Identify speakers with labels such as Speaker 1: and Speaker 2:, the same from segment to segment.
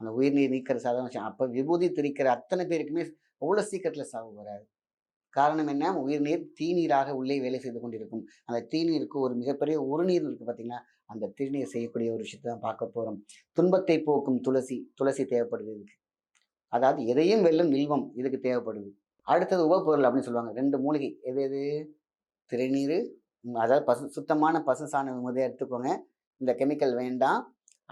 Speaker 1: அந்த உயிர்நீர் நீக்கிற சாதாரண விஷயம். அப்ப விபூதி திரிக்கிற அத்தனை பேருக்குமே அவ்வளோ சீக்கிரத்தில சாவு வராது. காரணம் என்ன? உயிர்நீர் தீநீராக உள்ளே வேலை செய்து கொண்டிருக்கும். அந்த தீநீருக்கு ஒரு மிகப்பெரிய உறுநீர் இருக்கு பார்த்தீங்களா? அந்த திருநீர் செய்யக்கூடிய ஒரு விஷயத்த தான் பார்க்க போறோம். துன்பத்தை போக்கும் துளசி, துளசி தேவைப்படுது இதுக்கு. அதாவது எதையும் வெல்லும் வில்வம் இதுக்கு தேவைப்படுது. அடுத்தது உபப்பொருள் அப்படின்னு சொல்லுவாங்க. 2 மூலிகை. எது எது? திருநீரு, அதாவது சுத்தமான பசு சாணம் முதலிய எடுத்துக்கோங்க. இந்த கெமிக்கல் வேண்டாம்.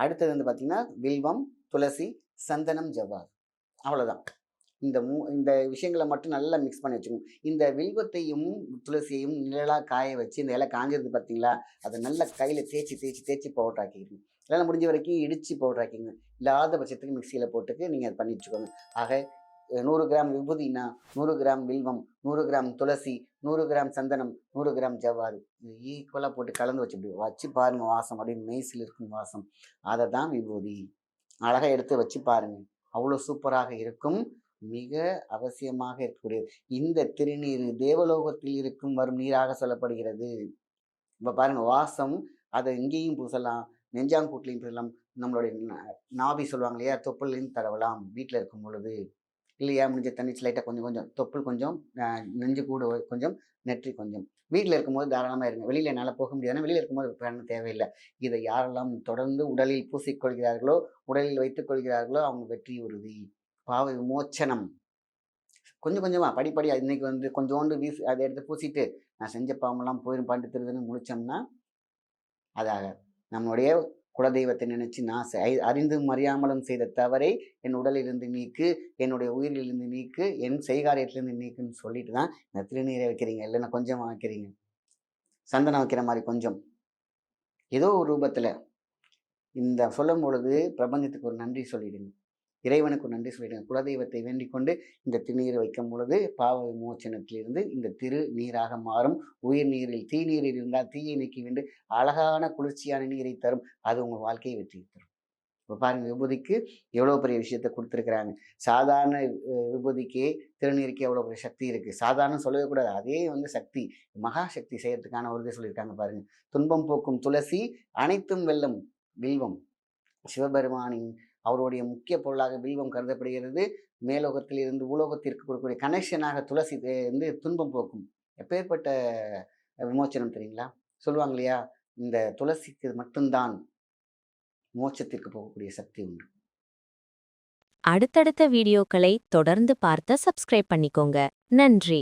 Speaker 1: அடுத்தது வந்து பார்த்தீங்கன்னா, வில்வம், துளசி, சந்தனம், ஜவ்வாது. அவ்வளோதான். இந்த விஷயங்கள மட்டும் நல்லா மிக்ஸ் பண்ணி வச்சுக்கணும். இந்த வில்வத்தையும், துளசியையும் நிழலா காய வச்சு, இந்த இலை காஞ்சிருது பார்த்தீங்களா? அத நல்லா கையில தேய்ச்சு, தேய்ச்சு, தேய்ச்சு பவுடர் ஆக்கிக்கணும். இல்லன்னா முடிஞ்ச வரைக்கும் இடிச்சு பவுடர் ஆக்கிக்கங்க. இல்லாத பட்சத்துக்கு மிக்ஸியில போட்டுட்டு நீங்க அத பண்ணி வச்சுக்கோங்க. ஆக 100 கிராம் விபூதினா, 100 கிராம் வில்வம், 100 கிராம் துளசி, 100 கிராம் சந்தனம், 100 கிராம் ஜவ்வாது. இது ஈக்குவலா போட்டு கலந்து வச்சு பாருங்க வாசம். அப்படியே மெய்சில் இருக்கும் வாசம். அததான் விபூதி. அழகா எடுத்து வச்சு பாருங்க. அவ்வளோ சூப்பராக இருக்கும். மிக அவசியமாக இருக்கக்கூடியது. இந்த திருநீரு தேவலோகத்தில் இருக்கும் வரும் நீராக சொல்லப்படுகிறது. இப்ப பாருங்க வாசம் அத இங்கேயும் பூசலாம், நெஞ்சாங்கூட்லயும் பூசலாம். நம்மளுடைய நாபி சொல்லுவாங்க இல்லையா? தொப்புள்லயும் தடவலாம் வீட்ல இருக்கும் பொழுது. இல்லையா முடிஞ்ச தண்ணீச்சு லைட்டா கொஞ்சம் கொஞ்சம் தொப்புள் கொஞ்சம், நெஞ்சு கூடு கொஞ்சம், நெற்றி கொஞ்சம். வீட்ல இருக்கும்போது தாராளமா இருங்க. வெளியில என்னால போக முடியாதுன்னா, வெளியில இருக்கும்போது பண்ண தேவையில்ல. இதை யாரெல்லாம் தொடர்ந்து உடலில் பூசிக்கொள்கிறார்களோ, உடலில் வைத்துக் கொள்கிறார்களோ, அவங்க வெற்றி உறுதி. பாவ விமோச்சனம். கொஞ்சம் கொஞ்சமா படிப்படியா இன்னைக்கு வந்து கொஞ்சோண்டு அத எடுத்து பூசிட்டு, நான் செஞ்ச பாவமெல்லாம் போயிரும் பாண்டு திருதுன்னு முழிச்சோம்னா, அது ஆகாது. நம்முடைய குலதெய்வத்தை நினைச்சு நான் அறிந்தும் அறியாமலும் செய்த தவறை என் உடலிலிருந்து நீக்கு, என்னுடைய உயிரிலிருந்து நீக்கு, என் செய்காரியத்திலிருந்து நீக்குன்னு சொல்லிட்டு தான் இந்த திருநீரை வைக்கிறீங்க. இல்லன்னா கொஞ்சமா வைக்கிறீங்க. சந்தனம் வைக்கிற மாரி கொஞ்சம். ஏதோ ஒரு ரூபத்துல இந்த சொல்லும்பொழுது பிரபஞ்சத்துக்கு ஒரு நன்றி சொல்லிடுங்க. இறைவனுக்கு ஒரு நன்றி சொல்லிடுங்க. குலதெய்வத்தை வேண்டிக் கொண்டு இந்த திருநீரை வைக்கும் பொழுது பாவ விமோசனத்திலிருந்து இந்த திரு நீராக மாறும். உயிர் நீரில் தீநீரில் இருந்தால் தீயை நீக்கி வென்று அழகான குளிர்ச்சியான நீரை தரும். அது உங்க வாழ்க்கையை வெற்றி தரும். இப்ப பாருங்க விபூதிக்கு எவ்வளவு பெரிய விஷயத்த குடுத்திருக்கிறாங்க. சாதாரண விபூதிக்கே, திருநீருக்கே எவ்வளவு பெரிய சக்தி இருக்கு. சாதாரணம் சொல்லவே கூடாது. அதே வந்து சக்தி. மகா சக்தி செய்யறதுக்கான ஒரு இத சொல்லியிருக்காங்க பாருங்க. துன்பம் போக்கும் துளசி, அனைத்தும் வெல்லும் வில்வம். சிவபெருமானின் அவருடைய முக்கிய பொருளாக வில்வம் கருதப்படுகிறது. மேலோகத்தில் இருந்து பூலோகத்திற்கு கொடுக்கக்கூடிய கனெக்ஷனாக துளசி வந்து துன்பம் போக்கும். எப்பேர்ப்பட்ட விமோச்சனம் தெரியுங்களா? சொல்லுவாங்க இல்லையா? இந்த துளசிக்கு மட்டும் தான் மோட்சத்திற்கு போகக்கூடிய சக்தி உண்டு.
Speaker 2: அடுத்தடுத்த வீடியோக்களை தொடர்ந்து பார்க்க சப்ஸ்கிரைப் பண்ணிக்கோங்க. நன்றி.